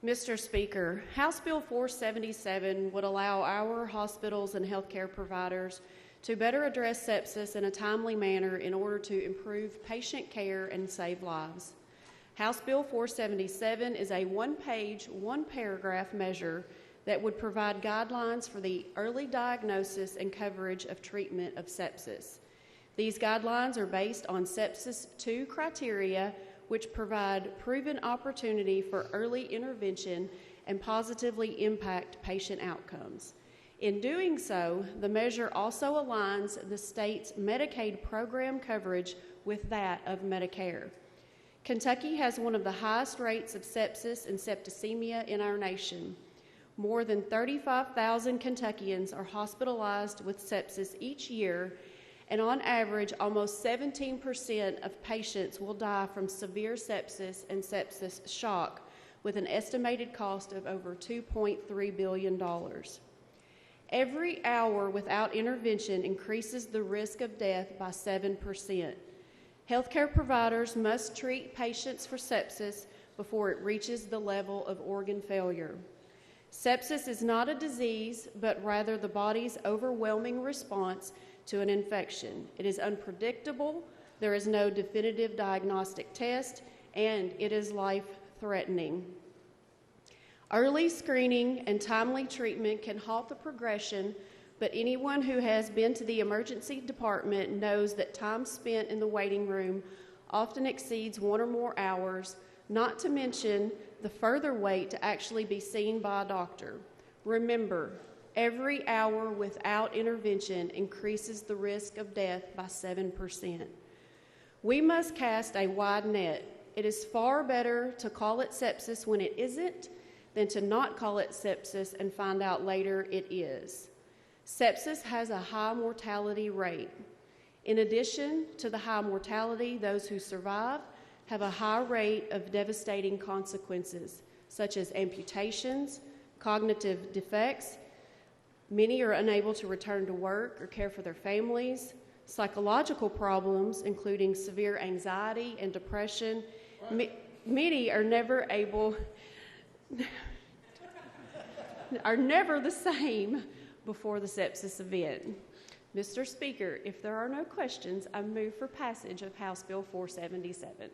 Mr. Speaker, House Bill 477 would allow our hospitals and healthcare providers to better address sepsis in a timely manner in order to improve patient care and save lives. House Bill 477 is a one-page, one-paragraph measure that would provide guidelines for the early diagnosis and coverage of treatment of sepsis. These guidelines are based on Sepsis 2 criteria, which provide proven opportunity for early intervention and positively impact patient outcomes. In doing so, the measure also aligns the state's Medicaid program coverage with that of Medicare. Kentucky has one of the highest rates of sepsis and septicemia in our nation. More than 35,000 Kentuckians are hospitalized with sepsis each year, and on average, almost 17% of patients will die from severe sepsis and sepsis shock, with an estimated cost of over $2.3 billion. Every hour without intervention increases the risk of death by 7%. Healthcare providers must treat patients for sepsis before it reaches the level of organ failure. Sepsis is not a disease, but rather the body's overwhelming response to an infection. It is unpredictable, there is no definitive diagnostic test, and it is life-threatening. Early screening and timely treatment can halt the progression, but anyone who has been to the emergency department knows that time spent in the waiting room often exceeds 1 or more hours, not to mention the further wait to actually be seen by a doctor. Remember, every hour without intervention increases the risk of death by 7%. We must cast a wide net. It is far better to call it sepsis when it isn't than to not call it sepsis and find out later it is. Sepsis has a high mortality rate. In addition to the high mortality, those who survive have a high rate of devastating consequences, such as amputations, cognitive defects. Many are unable to return to work or care for their families. Psychological problems, including severe anxiety and depression. Many are never the same before the sepsis event. Mr. Speaker, if there are no questions, I move for passage of House Bill 477.